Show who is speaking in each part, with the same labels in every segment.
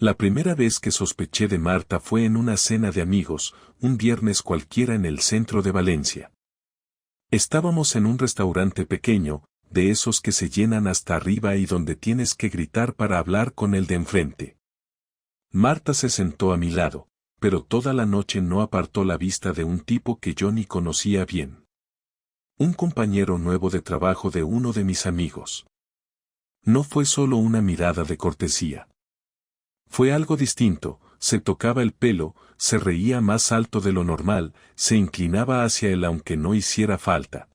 Speaker 1: La primera vez que sospeché de Marta fue en una cena de amigos, un viernes cualquiera en el centro de Valencia. Estábamos en un restaurante pequeño, de esos que se llenan hasta arriba y donde tienes que gritar para hablar con el de enfrente. Marta se sentó a mi lado, pero toda la noche no apartó la vista de un tipo que yo ni conocía bien. Un compañero nuevo de trabajo de uno de mis amigos. No fue solo una mirada de cortesía. Fue algo distinto, se tocaba el pelo, se reía más alto de lo normal, se inclinaba hacia él aunque no hiciera falta.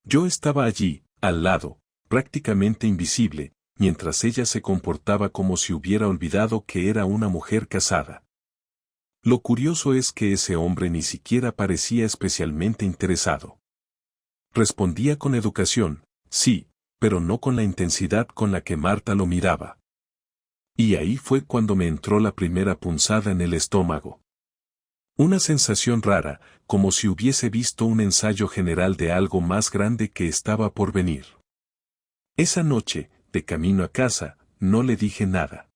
Speaker 1: Yo estaba allí, al lado, prácticamente invisible, mientras ella se comportaba como si hubiera olvidado que era una mujer casada. Lo curioso es que ese hombre ni siquiera parecía especialmente interesado. Respondía con educación, sí, pero no con la intensidad con la que Marta lo miraba. Y ahí fue cuando me entró la primera punzada en el estómago. Una sensación rara, como si hubiese visto un ensayo general de algo más grande que estaba por venir. Esa noche, de camino a casa, no le dije nada.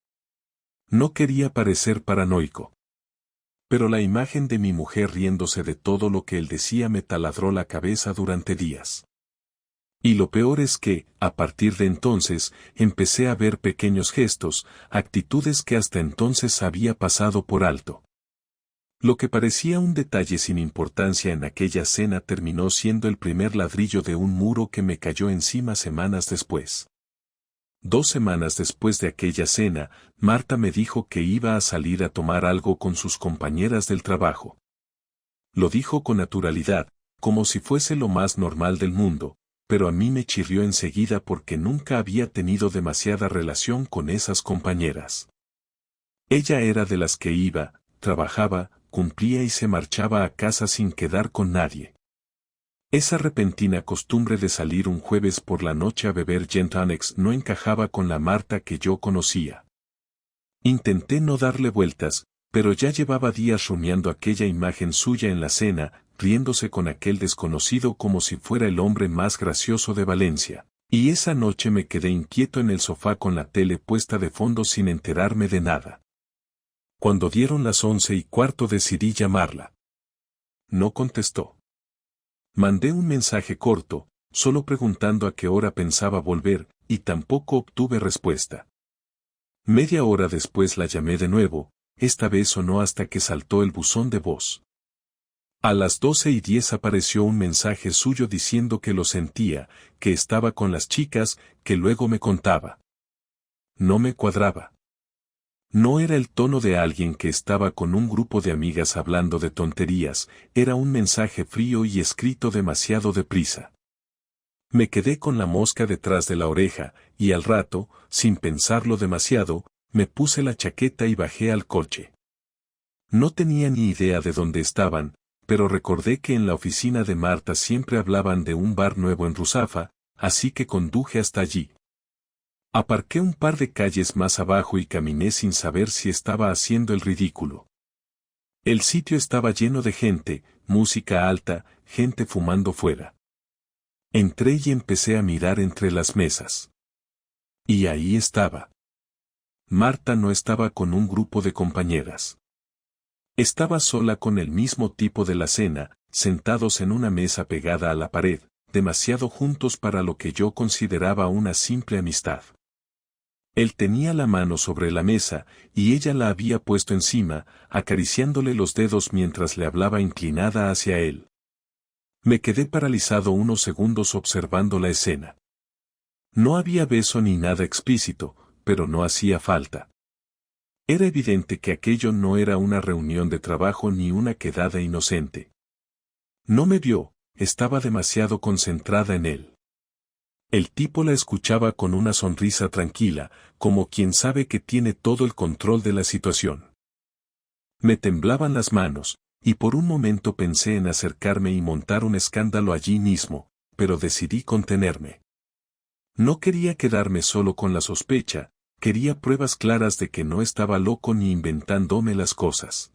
Speaker 1: No quería parecer paranoico. Pero la imagen de mi mujer riéndose de todo lo que él decía me taladró la cabeza durante días. Y lo peor es que, a partir de entonces, empecé a ver pequeños gestos, actitudes que hasta entonces había pasado por alto. Lo que parecía un detalle sin importancia en aquella cena terminó siendo el primer ladrillo de un muro que me cayó encima semanas después. 2 semanas después de aquella cena, Marta me dijo que iba a salir a tomar algo con sus compañeras del trabajo. Lo dijo con naturalidad, como si fuese lo más normal del mundo, pero a mí me chirrió enseguida porque nunca había tenido demasiada relación con esas compañeras. Ella era de las que iba, trabajaba, cumplía y se marchaba a casa sin quedar con nadie. Esa repentina costumbre de salir un jueves por la noche a beber gin tonics no encajaba con la Marta que yo conocía. Intenté no darle vueltas, pero ya llevaba días rumiando aquella imagen suya en la cena, riéndose con aquel desconocido como si fuera el hombre más gracioso de Valencia. Y esa noche me quedé inquieto en el sofá con la tele puesta de fondo sin enterarme de nada. Cuando dieron las 11:15 decidí llamarla. No contestó. Mandé un mensaje corto, solo preguntando a qué hora pensaba volver, y tampoco obtuve respuesta. Media hora después la llamé de nuevo, esta vez sonó hasta que saltó el buzón de voz. A las 12:10 apareció un mensaje suyo diciendo que lo sentía, que estaba con las chicas, que luego me contaba. No me cuadraba. No era el tono de alguien que estaba con un grupo de amigas hablando de tonterías, era un mensaje frío y escrito demasiado deprisa. Me quedé con la mosca detrás de la oreja, y al rato, sin pensarlo demasiado, me puse la chaqueta y bajé al coche. No tenía ni idea de dónde estaban, pero recordé que en la oficina de Marta siempre hablaban de un bar nuevo en Ruzafa, así que conduje hasta allí. Aparqué un par de calles más abajo y caminé sin saber si estaba haciendo el ridículo. El sitio estaba lleno de gente, música alta, gente fumando fuera. Entré y empecé a mirar entre las mesas. Y ahí estaba. Marta no estaba con un grupo de compañeras. Estaba sola con el mismo tipo de la cena, sentados en una mesa pegada a la pared, demasiado juntos para lo que yo consideraba una simple amistad. Él tenía la mano sobre la mesa, y ella la había puesto encima, acariciándole los dedos mientras le hablaba inclinada hacia él. Me quedé paralizado unos segundos observando la escena. No había beso ni nada explícito, pero no hacía falta. Era evidente que aquello no era una reunión de trabajo ni una quedada inocente. No me vio, estaba demasiado concentrada en él. El tipo la escuchaba con una sonrisa tranquila, como quien sabe que tiene todo el control de la situación. Me temblaban las manos, y por un momento pensé en acercarme y montar un escándalo allí mismo, pero decidí contenerme. No quería quedarme solo con la sospecha, quería pruebas claras de que no estaba loco ni inventándome las cosas.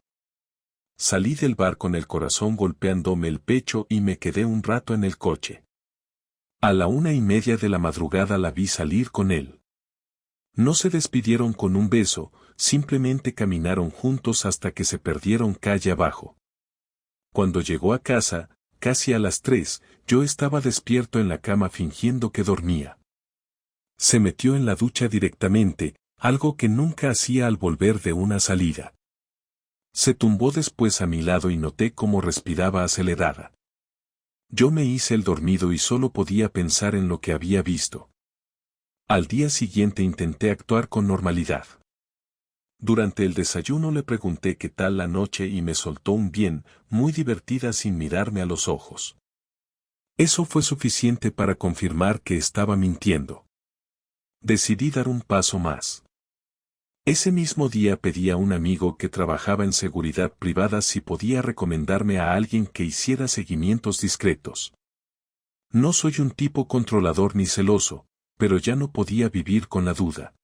Speaker 1: Salí del bar con el corazón golpeándome el pecho y me quedé un rato en el coche. A la 1:30 de la madrugada la vi salir con él. No se despidieron con un beso, simplemente caminaron juntos hasta que se perdieron calle abajo. Cuando llegó a casa, casi a las 3, yo estaba despierto en la cama fingiendo que dormía. Se metió en la ducha directamente, algo que nunca hacía al volver de una salida. Se tumbó después a mi lado y noté cómo respiraba acelerada. Yo me hice el dormido y solo podía pensar en lo que había visto. Al día siguiente intenté actuar con normalidad. Durante el desayuno le pregunté qué tal la noche y me soltó un bien, muy divertida sin mirarme a los ojos. Eso fue suficiente para confirmar que estaba mintiendo. Decidí dar un paso más. Ese mismo día pedí a un amigo que trabajaba en seguridad privada si podía recomendarme a alguien que hiciera seguimientos discretos. No soy un tipo controlador ni celoso, pero ya no podía vivir con la duda.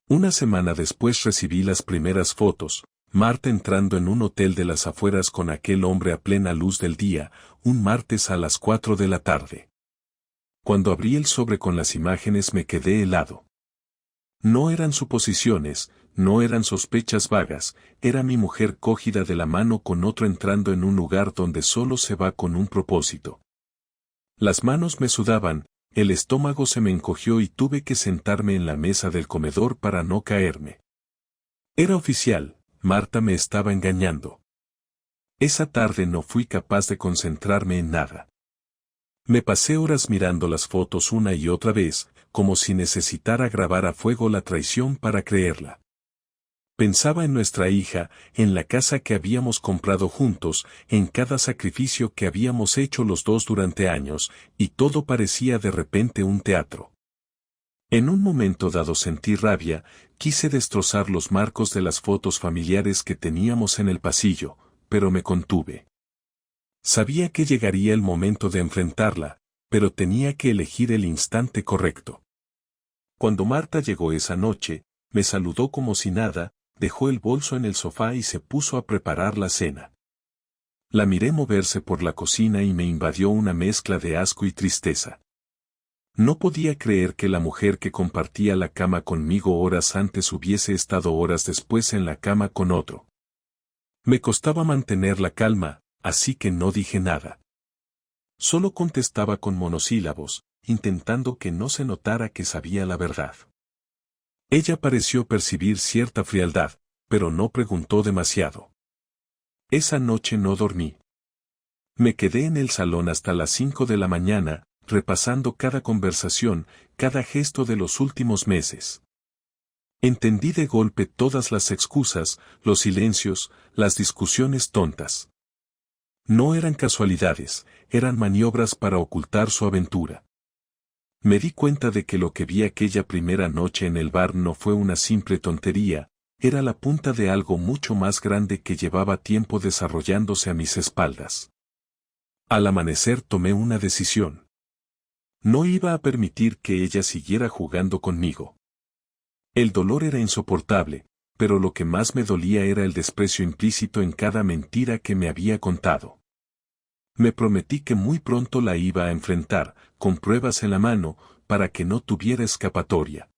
Speaker 1: Una semana después recibí las primeras fotos, Marta entrando en un hotel de las afueras con aquel hombre a plena luz del día, un martes a las 4 de la tarde. Cuando abrí el sobre con las imágenes me quedé helado. No eran suposiciones, no eran sospechas vagas, era mi mujer cogida de la mano con otro entrando en un lugar donde solo se va con un propósito. Las manos me sudaban, el estómago se me encogió y tuve que sentarme en la mesa del comedor para no caerme. Era oficial, Marta me estaba engañando. Esa tarde no fui capaz de concentrarme en nada. Me pasé horas mirando las fotos una y otra vez, como si necesitara grabar a fuego la traición para creerla. Pensaba en nuestra hija, en la casa que habíamos comprado juntos, en cada sacrificio que habíamos hecho los dos durante años, y todo parecía de repente un teatro. En un momento dado sentí rabia, quise destrozar los marcos de las fotos familiares que teníamos en el pasillo, pero me contuve. Sabía que llegaría el momento de enfrentarla, pero tenía que elegir el instante correcto. Cuando Marta llegó esa noche, me saludó como si nada, dejó el bolso en el sofá y se puso a preparar la cena. La miré moverse por la cocina y me invadió una mezcla de asco y tristeza. No podía creer que la mujer que compartía la cama conmigo horas antes hubiese estado horas después en la cama con otro. Me costaba mantener la calma, así que no dije nada. Solo contestaba con monosílabos, intentando que no se notara que sabía la verdad. Ella pareció percibir cierta frialdad, pero no preguntó demasiado. Esa noche no dormí. Me quedé en el salón hasta las 5 de la mañana, repasando cada conversación, cada gesto de los últimos meses. Entendí de golpe todas las excusas, los silencios, las discusiones tontas. No eran casualidades, eran maniobras para ocultar su aventura. Me di cuenta de que lo que vi aquella primera noche en el bar no fue una simple tontería, era la punta de algo mucho más grande que llevaba tiempo desarrollándose a mis espaldas. Al amanecer tomé una decisión. No iba a permitir que ella siguiera jugando conmigo. El dolor era insoportable, pero lo que más me dolía era el desprecio implícito en cada mentira que me había contado. Me prometí que muy pronto la iba a enfrentar, con pruebas en la mano, para que no tuviera escapatoria.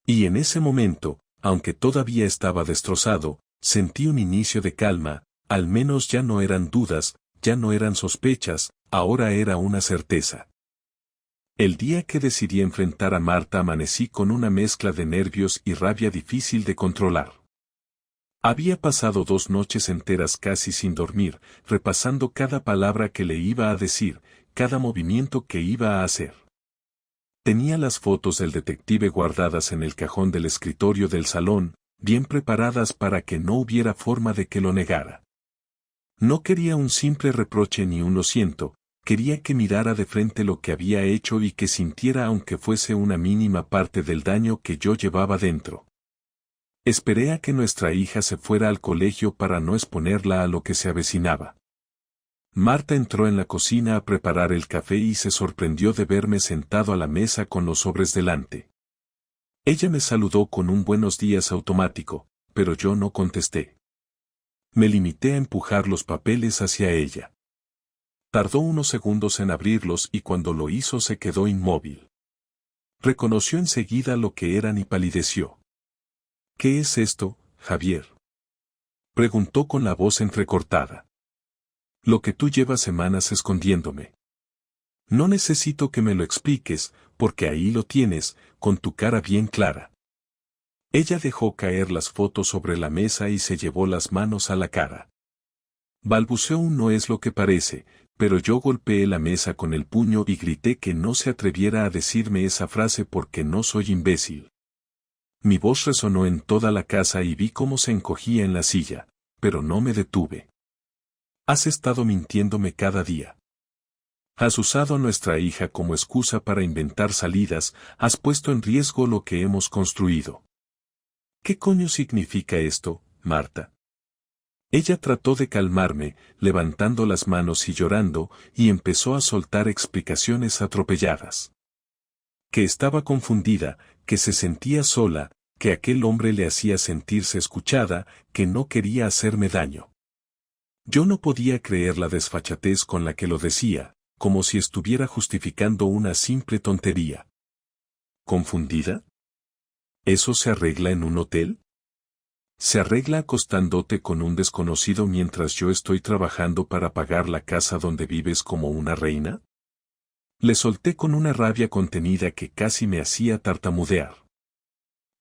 Speaker 1: Y en ese momento, aunque todavía estaba destrozado, sentí un inicio de calma, al menos ya no eran dudas, ya no eran sospechas, ahora era una certeza. El día que decidí enfrentar a Marta amanecí con una mezcla de nervios y rabia difícil de controlar. Había pasado 2 noches enteras casi sin dormir, repasando cada palabra que le iba a decir, cada movimiento que iba a hacer. Tenía las fotos del detective guardadas en el cajón del escritorio del salón, bien preparadas para que no hubiera forma de que lo negara. No quería un simple reproche ni un lo siento, quería que mirara de frente lo que había hecho y que sintiera aunque fuese una mínima parte del daño que yo llevaba dentro. Esperé a que nuestra hija se fuera al colegio para no exponerla a lo que se avecinaba. Marta entró en la cocina a preparar el café y se sorprendió de verme sentado a la mesa con los sobres delante. Ella me saludó con un buenos días automático, pero yo no contesté. Me limité a empujar los papeles hacia ella. Tardó unos segundos en abrirlos y cuando lo hizo se quedó inmóvil. Reconoció enseguida lo que eran y palideció. ¿Qué es esto, Javier? Preguntó con la voz entrecortada. Lo que tú llevas semanas escondiéndome. No necesito que me lo expliques, porque ahí lo tienes, con tu cara bien clara. Ella dejó caer las fotos sobre la mesa y se llevó las manos a la cara. Balbuceó un no es lo que parece, pero yo golpeé la mesa con el puño y grité que no se atreviera a decirme esa frase porque no soy imbécil. Mi voz resonó en toda la casa y vi cómo se encogía en la silla, pero no me detuve. Has estado mintiéndome cada día. Has usado a nuestra hija como excusa para inventar salidas, has puesto en riesgo lo que hemos construido. ¿Qué coño significa esto, Marta? Ella trató de calmarme, levantando las manos y llorando, y empezó a soltar explicaciones atropelladas. Que estaba confundida, que se sentía sola, que aquel hombre le hacía sentirse escuchada, que no quería hacerme daño. Yo no podía creer la desfachatez con la que lo decía, como si estuviera justificando una simple tontería. ¿Confundida? ¿Eso se arregla en un hotel? ¿Se arregla acostándote con un desconocido mientras yo estoy trabajando para pagar la casa donde vives como una reina? Le solté con una rabia contenida que casi me hacía tartamudear.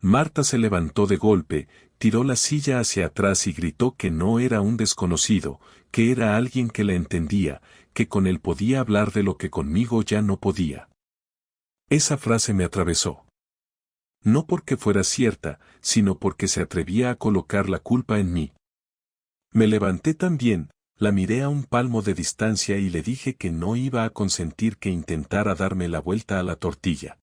Speaker 1: Marta se levantó de golpe, tiró la silla hacia atrás y gritó que no era un desconocido, que era alguien que la entendía, que con él podía hablar de lo que conmigo ya no podía. Esa frase me atravesó. No porque fuera cierta, sino porque se atrevía a colocar la culpa en mí. Me levanté también, la miré a un palmo de distancia y le dije que no iba a consentir que intentara darme la vuelta a la tortilla.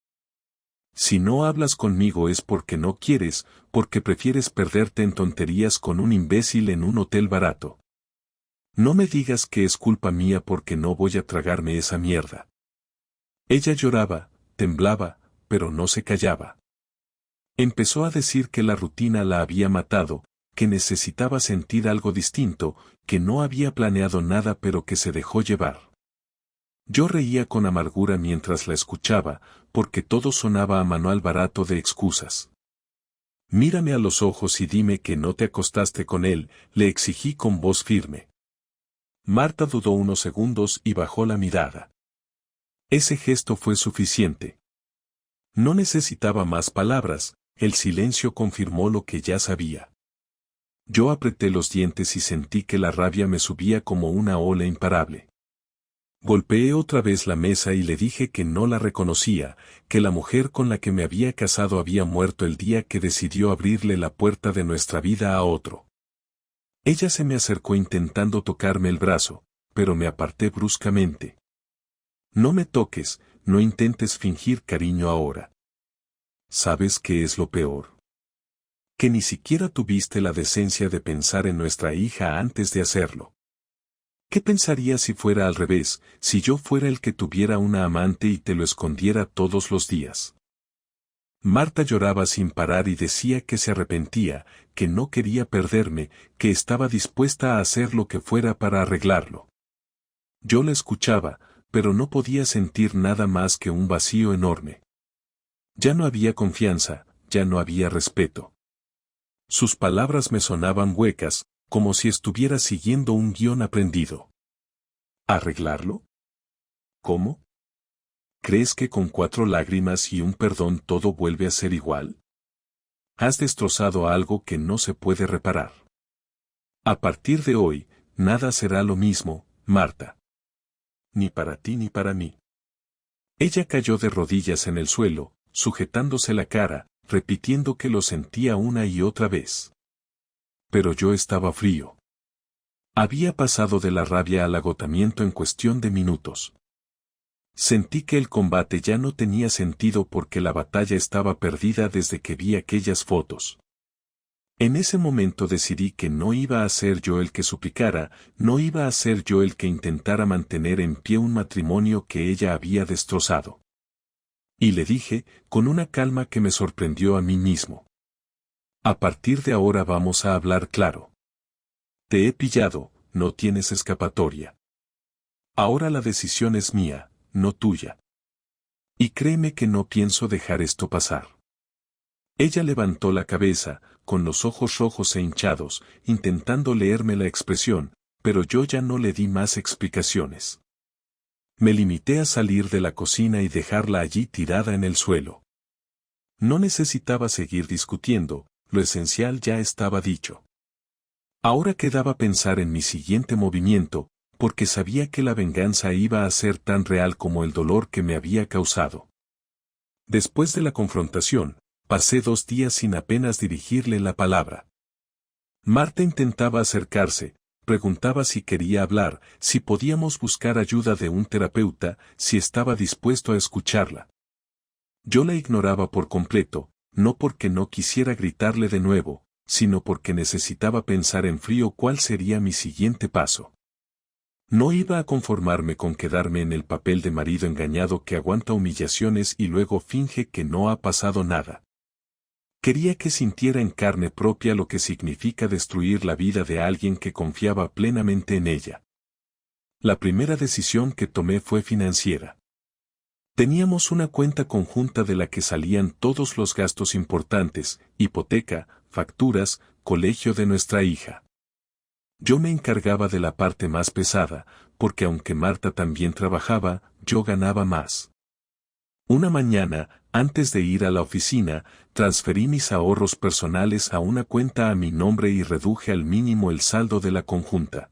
Speaker 1: Si no hablas conmigo es porque no quieres, porque prefieres perderte en tonterías con un imbécil en un hotel barato. No me digas que es culpa mía porque no voy a tragarme esa mierda. Ella lloraba, temblaba, pero no se callaba. Empezó a decir que la rutina la había matado, que necesitaba sentir algo distinto, que no había planeado nada pero que se dejó llevar. Yo reía con amargura mientras la escuchaba, porque todo sonaba a manual barato de excusas. Mírame a los ojos y dime que no te acostaste con él, le exigí con voz firme. Marta dudó unos segundos y bajó la mirada. Ese gesto fue suficiente. No necesitaba más palabras, el silencio confirmó lo que ya sabía. Yo apreté los dientes y sentí que la rabia me subía como una ola imparable. Golpeé otra vez la mesa y le dije que no la reconocía, que la mujer con la que me había casado había muerto el día que decidió abrirle la puerta de nuestra vida a otro. Ella se me acercó intentando tocarme el brazo, pero me aparté bruscamente. No me toques, no intentes fingir cariño ahora. ¿Sabes qué es lo peor? Que ni siquiera tuviste la decencia de pensar en nuestra hija antes de hacerlo. ¿Qué pensarías si fuera al revés, si yo fuera el que tuviera una amante y te lo escondiera todos los días? Marta lloraba sin parar y decía que se arrepentía, que no quería perderme, que estaba dispuesta a hacer lo que fuera para arreglarlo. Yo la escuchaba, pero no podía sentir nada más que un vacío enorme. Ya no había confianza, ya no había respeto. Sus palabras me sonaban huecas, como si estuviera siguiendo un guión aprendido. ¿Arreglarlo? ¿Cómo? ¿Crees que con 4 lágrimas y un perdón todo vuelve a ser igual? Has destrozado algo que no se puede reparar. A partir de hoy, nada será lo mismo, Marta. Ni para ti ni para mí. Ella cayó de rodillas en el suelo, sujetándose la cara, repitiendo que lo sentía una y otra vez. Pero yo estaba frío. Había pasado de la rabia al agotamiento en cuestión de minutos. Sentí que el combate ya no tenía sentido porque la batalla estaba perdida desde que vi aquellas fotos. En ese momento decidí que no iba a ser yo el que suplicara, no iba a ser yo el que intentara mantener en pie un matrimonio que ella había destrozado. Y le dije, con una calma que me sorprendió a mí mismo. A partir de ahora vamos a hablar claro. Te he pillado, no tienes escapatoria. Ahora la decisión es mía, no tuya. Y créeme que no pienso dejar esto pasar. Ella levantó la cabeza, con los ojos rojos e hinchados, intentando leerme la expresión, pero yo ya no le di más explicaciones. Me limité a salir de la cocina y dejarla allí tirada en el suelo. No necesitaba seguir discutiendo, lo esencial ya estaba dicho. Ahora quedaba pensar en mi siguiente movimiento, porque sabía que la venganza iba a ser tan real como el dolor que me había causado. Después de la confrontación, pasé 2 días sin apenas dirigirle la palabra. Marta intentaba acercarse, preguntaba si quería hablar, si podíamos buscar ayuda de un terapeuta, si estaba dispuesto a escucharla. Yo la ignoraba por completo, no porque no quisiera gritarle de nuevo, sino porque necesitaba pensar en frío cuál sería mi siguiente paso. No iba a conformarme con quedarme en el papel de marido engañado que aguanta humillaciones y luego finge que no ha pasado nada. Quería que sintiera en carne propia lo que significa destruir la vida de alguien que confiaba plenamente en ella. La primera decisión que tomé fue financiera. Teníamos una cuenta conjunta de la que salían todos los gastos importantes, hipoteca, facturas, colegio de nuestra hija. Yo me encargaba de la parte más pesada, porque aunque Marta también trabajaba, yo ganaba más. Una mañana, antes de ir a la oficina, transferí mis ahorros personales a una cuenta a mi nombre y reduje al mínimo el saldo de la conjunta.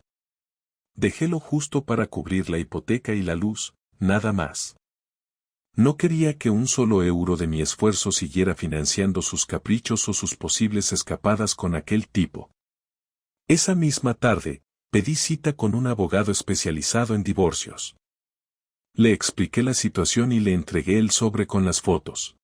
Speaker 1: Dejé lo justo para cubrir la hipoteca y la luz, nada más. No quería que un solo euro de mi esfuerzo siguiera financiando sus caprichos o sus posibles escapadas con aquel tipo. Esa misma tarde, pedí cita con un abogado especializado en divorcios. Le expliqué la situación y le entregué el sobre con las fotos.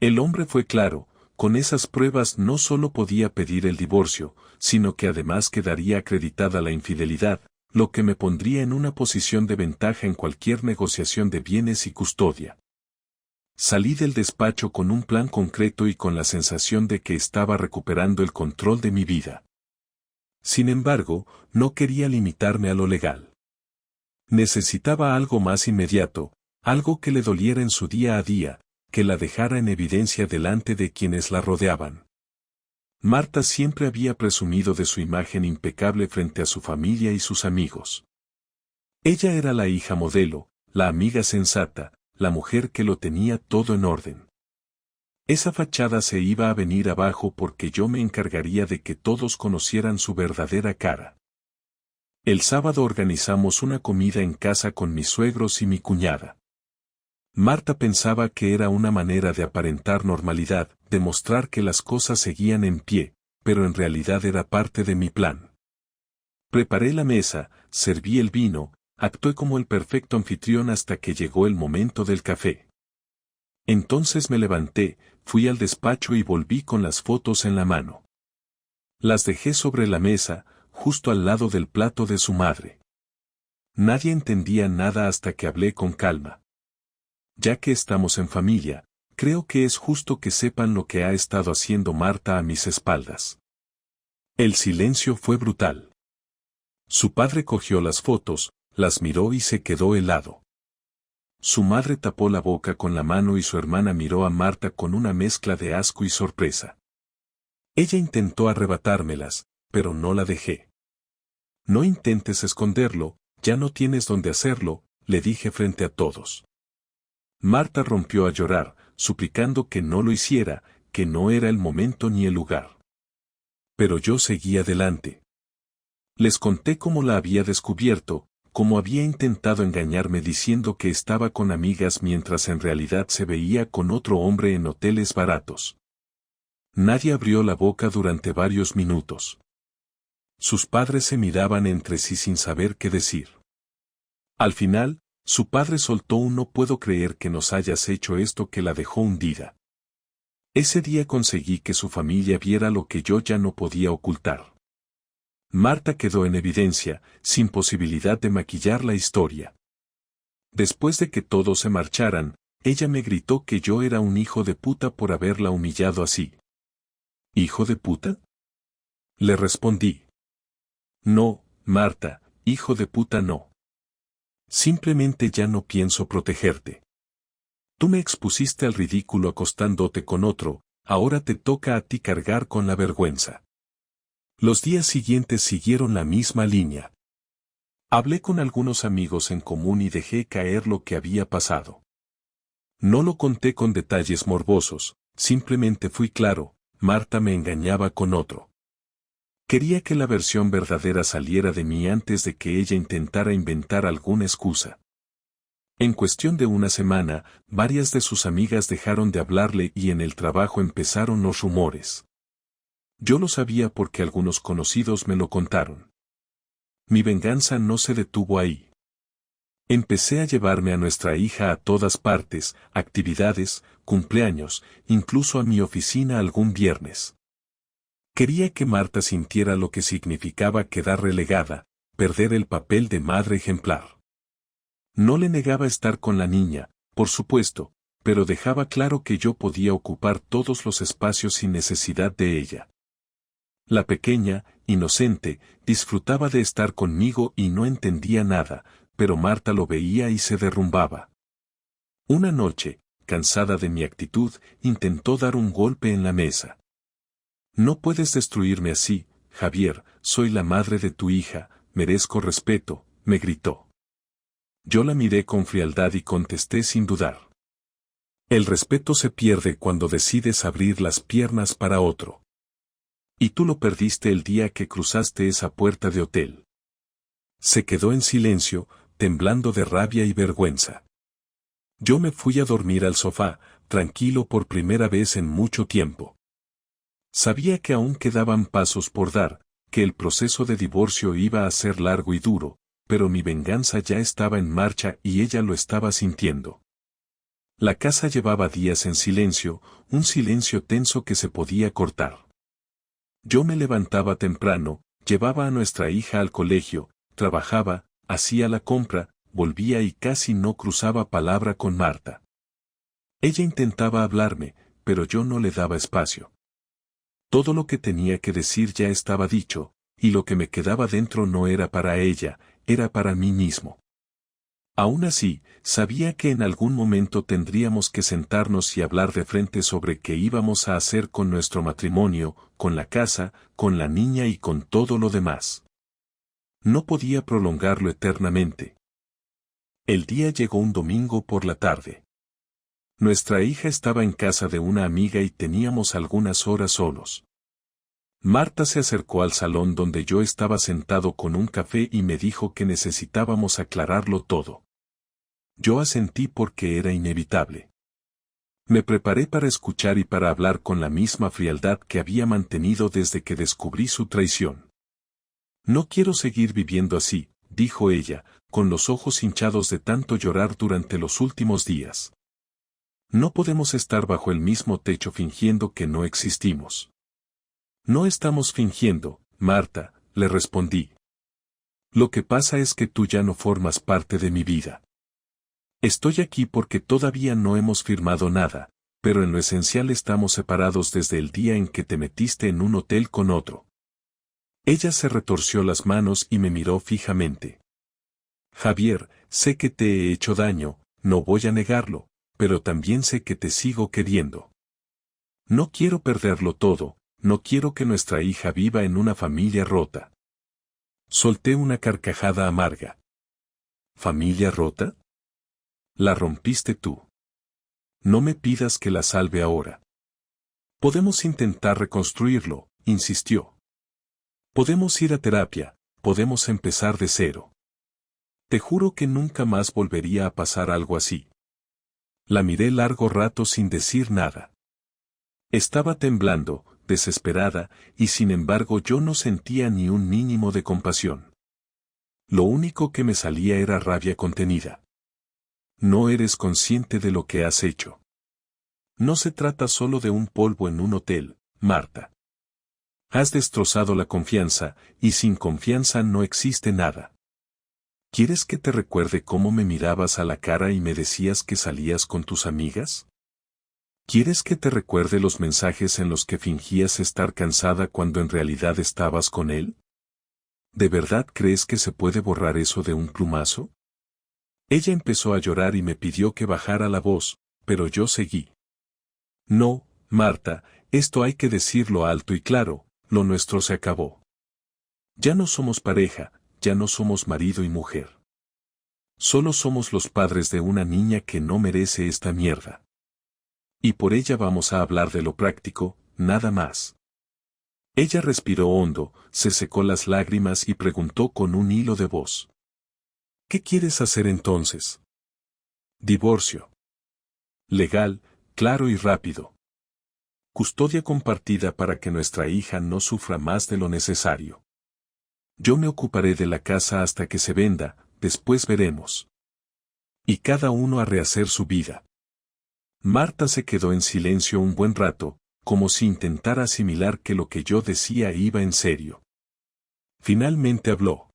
Speaker 1: El hombre fue claro, con esas pruebas no solo podía pedir el divorcio, sino que además quedaría acreditada la infidelidad, lo que me pondría en una posición de ventaja en cualquier negociación de bienes y custodia. Salí del despacho con un plan concreto y con la sensación de que estaba recuperando el control de mi vida. Sin embargo, no quería limitarme a lo legal. Necesitaba algo más inmediato, algo que le doliera en su día a día, que la dejara en evidencia delante de quienes la rodeaban. Marta siempre había presumido de su imagen impecable frente a su familia y sus amigos. Ella era la hija modelo, la amiga sensata, la mujer que lo tenía todo en orden. Esa fachada se iba a venir abajo porque yo me encargaría de que todos conocieran su verdadera cara. El sábado organizamos una comida en casa con mis suegros y mi cuñada. Marta pensaba que era una manera de aparentar normalidad, de mostrar que las cosas seguían en pie, pero en realidad era parte de mi plan. Preparé la mesa, serví el vino, actué como el perfecto anfitrión hasta que llegó el momento del café. Entonces me levanté, fui al despacho y volví con las fotos en la mano. Las dejé sobre la mesa, justo al lado del plato de su madre. Nadie entendía nada hasta que hablé con calma. Ya que estamos en familia, creo que es justo que sepan lo que ha estado haciendo Marta a mis espaldas. El silencio fue brutal. Su padre cogió las fotos, las miró y se quedó helado. Su madre tapó la boca con la mano y su hermana miró a Marta con una mezcla de asco y sorpresa. Ella intentó arrebatármelas, pero no la dejé. No intentes esconderlo, ya no tienes dónde hacerlo, le dije frente a todos. Marta rompió a llorar, suplicando que no lo hiciera, que no era el momento ni el lugar. Pero yo seguí adelante. Les conté cómo la había descubierto, cómo había intentado engañarme diciendo que estaba con amigas mientras en realidad se veía con otro hombre en hoteles baratos. Nadie abrió la boca durante varios minutos. Sus padres se miraban entre sí sin saber qué decir. Al final, su padre soltó un "no puedo creer que nos hayas hecho esto", que la dejó hundida. Ese día conseguí que su familia viera lo que yo ya no podía ocultar. Marta quedó en evidencia, sin posibilidad de maquillar la historia. Después de que todos se marcharan, ella me gritó que yo era un hijo de puta por haberla humillado así. ¿Hijo de puta? Le respondí. No, Marta, hijo de puta no. Simplemente ya no pienso protegerte. Tú me expusiste al ridículo acostándote con otro, ahora te toca a ti cargar con la vergüenza. Los días siguientes siguieron la misma línea. Hablé con algunos amigos en común y dejé caer lo que había pasado. No lo conté con detalles morbosos, simplemente fui claro, Marta me engañaba con otro. Quería que la versión verdadera saliera de mí antes de que ella intentara inventar alguna excusa. En cuestión de una semana, varias de sus amigas dejaron de hablarle y en el trabajo empezaron los rumores. Yo lo sabía porque algunos conocidos me lo contaron. Mi venganza no se detuvo ahí. Empecé a llevarme a nuestra hija a todas partes, actividades, cumpleaños, incluso a mi oficina algún viernes. Quería que Marta sintiera lo que significaba quedar relegada, perder el papel de madre ejemplar. No le negaba estar con la niña, por supuesto, pero dejaba claro que yo podía ocupar todos los espacios sin necesidad de ella. La pequeña, inocente, disfrutaba de estar conmigo y no entendía nada, pero Marta lo veía y se derrumbaba. Una noche, cansada de mi actitud, intentó dar un golpe en la mesa. No puedes destruirme así, Javier, soy la madre de tu hija, merezco respeto, me gritó. Yo la miré con frialdad y contesté sin dudar. El respeto se pierde cuando decides abrir las piernas para otro. Y tú lo perdiste el día que cruzaste esa puerta de hotel. Se quedó en silencio, temblando de rabia y vergüenza. Yo me fui a dormir al sofá, tranquilo por primera vez en mucho tiempo. Sabía que aún quedaban pasos por dar, que el proceso de divorcio iba a ser largo y duro, pero mi venganza ya estaba en marcha y ella lo estaba sintiendo. La casa llevaba días en silencio, un silencio tenso que se podía cortar. Yo me levantaba temprano, llevaba a nuestra hija al colegio, trabajaba, hacía la compra, volvía y casi no cruzaba palabra con Marta. Ella intentaba hablarme, pero yo no le daba espacio. Todo lo que tenía que decir ya estaba dicho, y lo que me quedaba dentro no era para ella, era para mí mismo. Aún así, sabía que en algún momento tendríamos que sentarnos y hablar de frente sobre qué íbamos a hacer con nuestro matrimonio, con la casa, con la niña y con todo lo demás. No podía prolongarlo eternamente. El día llegó un domingo por la tarde. Nuestra hija estaba en casa de una amiga y teníamos algunas horas solos. Marta se acercó al salón donde yo estaba sentado con un café y me dijo que necesitábamos aclararlo todo. Yo asentí porque era inevitable. Me preparé para escuchar y para hablar con la misma frialdad que había mantenido desde que descubrí su traición. No quiero seguir viviendo así, dijo ella, con los ojos hinchados de tanto llorar durante los últimos días. No podemos estar bajo el mismo techo fingiendo que no existimos. No estamos fingiendo, Marta, le respondí. Lo que pasa es que tú ya no formas parte de mi vida. Estoy aquí porque todavía no hemos firmado nada, pero en lo esencial estamos separados desde el día en que te metiste en un hotel con otro. Ella se retorció las manos y me miró fijamente. Javier, sé que te he hecho daño, no voy a negarlo, pero también sé que te sigo queriendo. No quiero perderlo todo, no quiero que nuestra hija viva en una familia rota. Solté una carcajada amarga. ¿Familia rota? La rompiste tú. No me pidas que la salve ahora. Podemos intentar reconstruirlo, insistió. Podemos ir a terapia, podemos empezar de cero. Te juro que nunca más volvería a pasar algo así. La miré largo rato sin decir nada. Estaba temblando, desesperada, y sin embargo yo no sentía ni un mínimo de compasión. Lo único que me salía era rabia contenida. No eres consciente de lo que has hecho. No se trata solo de un polvo en un hotel, Marta. Has destrozado la confianza, y sin confianza no existe nada. ¿Quieres que te recuerde cómo me mirabas a la cara y me decías que salías con tus amigas? ¿Quieres que te recuerde los mensajes en los que fingías estar cansada cuando en realidad estabas con él? ¿De verdad crees que se puede borrar eso de un plumazo? Ella empezó a llorar y me pidió que bajara la voz, pero yo seguí. No, Marta, esto hay que decirlo alto y claro, lo nuestro se acabó. Ya no somos pareja, ya no somos marido y mujer. Solo somos los padres de una niña que no merece esta mierda. Y por ella vamos a hablar de lo práctico, nada más. Ella respiró hondo, se secó las lágrimas y preguntó con un hilo de voz. ¿Qué quieres hacer entonces? Divorcio. Legal, claro y rápido. Custodia compartida para que nuestra hija no sufra más de lo necesario. Yo me ocuparé de la casa hasta que se venda, después veremos. Y cada uno a rehacer su vida. Marta se quedó en silencio un buen rato, como si intentara asimilar que lo que yo decía iba en serio. Finalmente habló.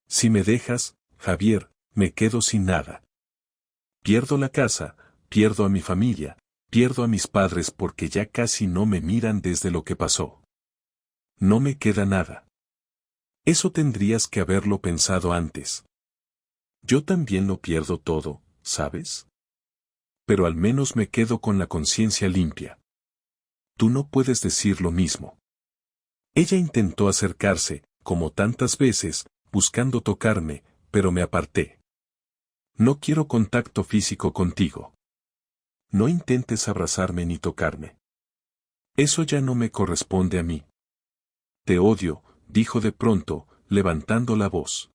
Speaker 1: Si me dejas, Javier, me quedo sin nada. Pierdo la casa, pierdo a mi familia, pierdo a mis padres porque ya casi no me miran desde lo que pasó. No me queda nada. Eso tendrías que haberlo pensado antes. Yo también lo pierdo todo, ¿sabes? Pero al menos me quedo con la conciencia limpia. Tú no puedes decir lo mismo. Ella intentó acercarse, como tantas veces, buscando tocarme, pero me aparté. No quiero contacto físico contigo. No intentes abrazarme ni tocarme. Eso ya no me corresponde a mí. Te odio, dijo de pronto, levantando la voz.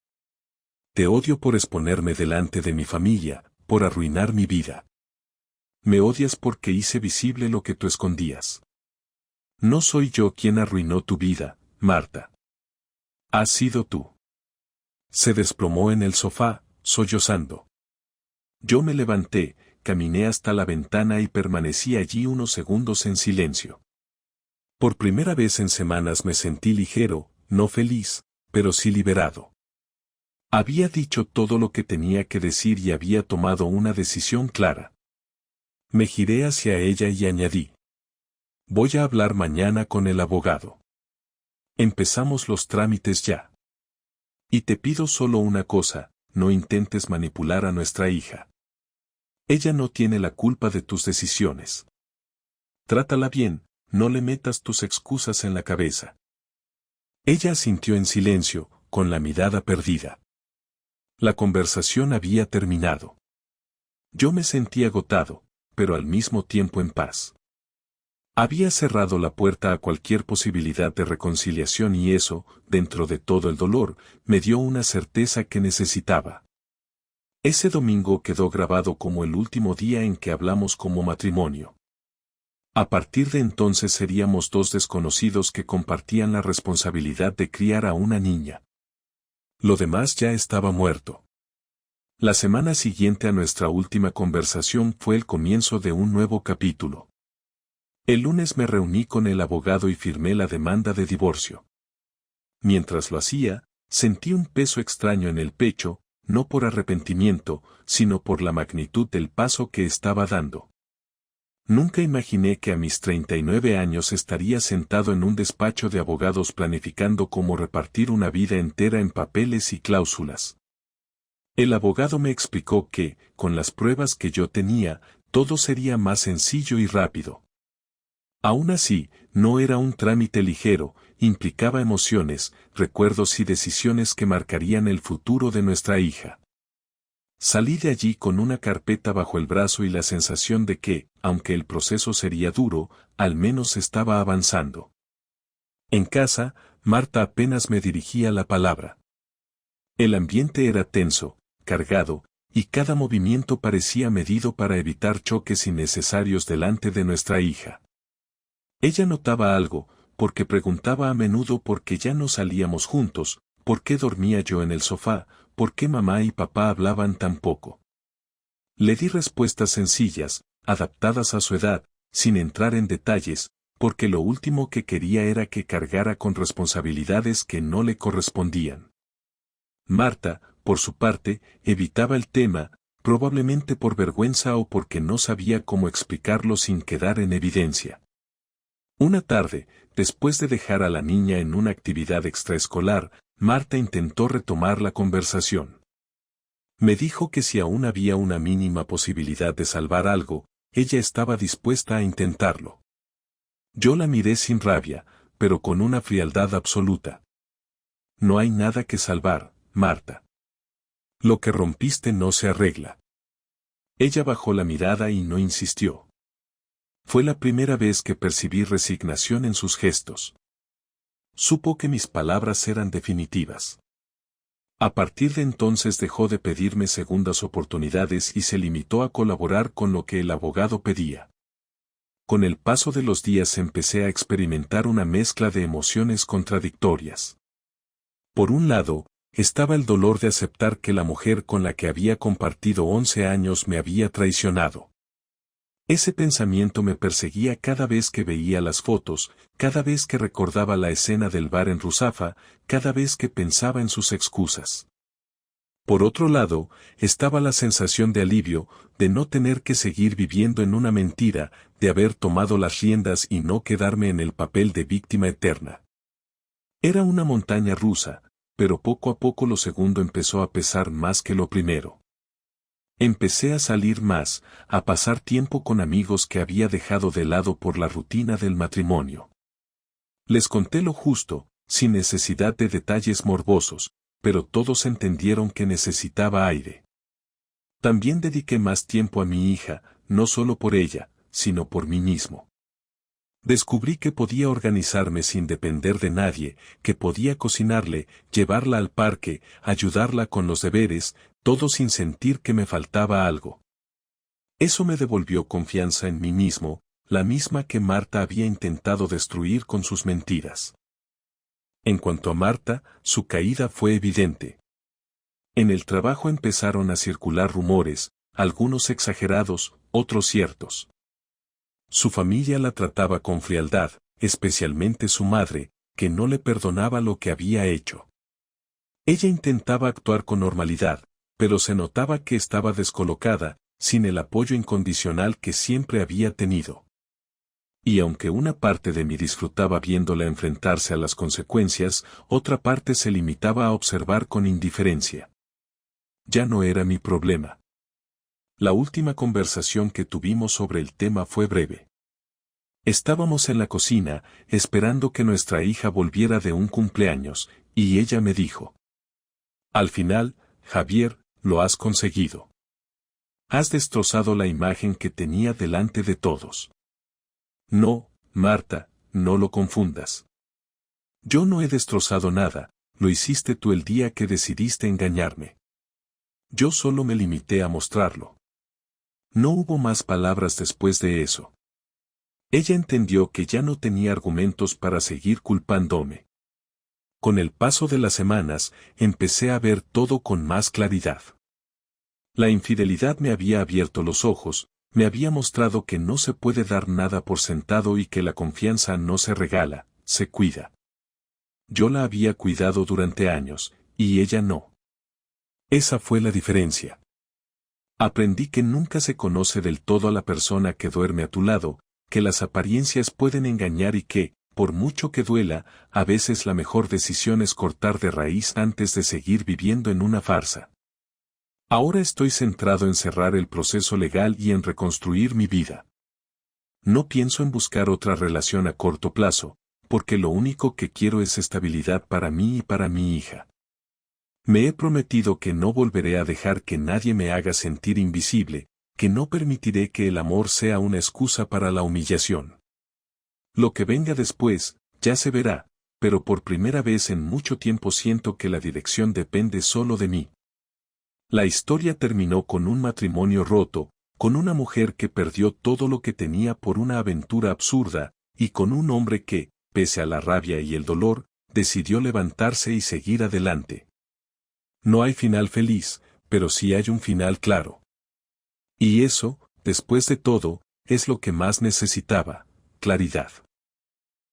Speaker 1: Te odio por exponerme delante de mi familia, por arruinar mi vida. Me odias porque hice visible lo que tú escondías. No soy yo quien arruinó tu vida, Marta. Has sido tú. Se desplomó en el sofá, sollozando. Yo me levanté, caminé hasta la ventana y permanecí allí unos segundos en silencio. Por primera vez en semanas me sentí ligero, no feliz, pero sí liberado. Había dicho todo lo que tenía que decir y había tomado una decisión clara. Me giré hacia ella y añadí. Voy a hablar mañana con el abogado. Empezamos los trámites ya. Y te pido solo una cosa, no intentes manipular a nuestra hija. Ella no tiene la culpa de tus decisiones. Trátala bien, no le metas tus excusas en la cabeza. Ella asintió en silencio, con la mirada perdida. La conversación había terminado. Yo me sentí agotado, pero al mismo tiempo en paz. Había cerrado la puerta a cualquier posibilidad de reconciliación y eso, dentro de todo el dolor, me dio una certeza que necesitaba. Ese domingo quedó grabado como el último día en que hablamos como matrimonio. A partir de entonces seríamos dos desconocidos que compartían la responsabilidad de criar a una niña. Lo demás ya estaba muerto. La semana siguiente a nuestra última conversación fue el comienzo de un nuevo capítulo. El lunes me reuní con el abogado y firmé la demanda de divorcio. Mientras lo hacía, sentí un peso extraño en el pecho, no por arrepentimiento, sino por la magnitud del paso que estaba dando. Nunca imaginé que a mis 39 años estaría sentado en un despacho de abogados planificando cómo repartir una vida entera en papeles y cláusulas. El abogado me explicó que, con las pruebas que yo tenía, todo sería más sencillo y rápido. Aún así, no era un trámite ligero, implicaba emociones, recuerdos y decisiones que marcarían el futuro de nuestra hija. Salí de allí con una carpeta bajo el brazo y la sensación de que, aunque el proceso sería duro, al menos estaba avanzando. En casa, Marta apenas me dirigía la palabra. El ambiente era tenso, cargado, y cada movimiento parecía medido para evitar choques innecesarios delante de nuestra hija. Ella notaba algo, porque preguntaba a menudo por qué ya no salíamos juntos, por qué dormía yo en el sofá, por qué mamá y papá hablaban tan poco. Le di respuestas sencillas, adaptadas a su edad, sin entrar en detalles, porque lo último que quería era que cargara con responsabilidades que no le correspondían. Marta, por su parte, evitaba el tema, probablemente por vergüenza o porque no sabía cómo explicarlo sin quedar en evidencia. Una tarde, después de dejar a la niña en una actividad extraescolar, Marta intentó retomar la conversación. Me dijo que si aún había una mínima posibilidad de salvar algo, ella estaba dispuesta a intentarlo. Yo la miré sin rabia, pero con una frialdad absoluta. No hay nada que salvar, Marta. Lo que rompiste no se arregla. Ella bajó la mirada y no insistió. Fue la primera vez que percibí resignación en sus gestos. Supo que mis palabras eran definitivas. A partir de entonces dejó de pedirme segundas oportunidades y se limitó a colaborar con lo que el abogado pedía. Con el paso de los días empecé a experimentar una mezcla de emociones contradictorias. Por un lado, estaba el dolor de aceptar que la mujer con la que había compartido 11 años me había traicionado. Ese pensamiento me perseguía cada vez que veía las fotos, cada vez que recordaba la escena del bar en Ruzafa, cada vez que pensaba en sus excusas. Por otro lado, estaba la sensación de alivio, de no tener que seguir viviendo en una mentira, de haber tomado las riendas y no quedarme en el papel de víctima eterna. Era una montaña rusa, pero poco a poco lo segundo empezó a pesar más que lo primero. Empecé a salir más, a pasar tiempo con amigos que había dejado de lado por la rutina del matrimonio. Les conté lo justo, sin necesidad de detalles morbosos, pero todos entendieron que necesitaba aire. También dediqué más tiempo a mi hija, no solo por ella, sino por mí mismo. Descubrí que podía organizarme sin depender de nadie, que podía cocinarle, llevarla al parque, ayudarla con los deberes, todo sin sentir que me faltaba algo. Eso me devolvió confianza en mí mismo, la misma que Marta había intentado destruir con sus mentiras. En cuanto a Marta, su caída fue evidente. En el trabajo empezaron a circular rumores, algunos exagerados, otros ciertos. Su familia la trataba con frialdad, especialmente su madre, que no le perdonaba lo que había hecho. Ella intentaba actuar con normalidad, pero se notaba que estaba descolocada, sin el apoyo incondicional que siempre había tenido. Y aunque una parte de mí disfrutaba viéndola enfrentarse a las consecuencias, otra parte se limitaba a observar con indiferencia. Ya no era mi problema. La última conversación que tuvimos sobre el tema fue breve. Estábamos en la cocina, esperando que nuestra hija volviera de un cumpleaños, y ella me dijo: al final, Javier, lo has conseguido. Has destrozado la imagen que tenía delante de todos. No, Marta, no lo confundas. Yo no he destrozado nada, lo hiciste tú el día que decidiste engañarme. Yo solo me limité a mostrarlo. No hubo más palabras después de eso. Ella entendió que ya no tenía argumentos para seguir culpándome. Con el paso de las semanas, empecé a ver todo con más claridad. La infidelidad me había abierto los ojos, me había mostrado que no se puede dar nada por sentado y que la confianza no se regala, se cuida. Yo la había cuidado durante años, y ella no. Esa fue la diferencia. Aprendí que nunca se conoce del todo a la persona que duerme a tu lado, que las apariencias pueden engañar y que, por mucho que duela, a veces la mejor decisión es cortar de raíz antes de seguir viviendo en una farsa. Ahora estoy centrado en cerrar el proceso legal y en reconstruir mi vida. No pienso en buscar otra relación a corto plazo, porque lo único que quiero es estabilidad para mí y para mi hija. Me he prometido que no volveré a dejar que nadie me haga sentir invisible, que no permitiré que el amor sea una excusa para la humillación. Lo que venga después, ya se verá, pero por primera vez en mucho tiempo siento que la dirección depende solo de mí. La historia terminó con un matrimonio roto, con una mujer que perdió todo lo que tenía por una aventura absurda, y con un hombre que, pese a la rabia y el dolor, decidió levantarse y seguir adelante. No hay final feliz, pero sí hay un final claro. Y eso, después de todo, es lo que más necesitaba: claridad.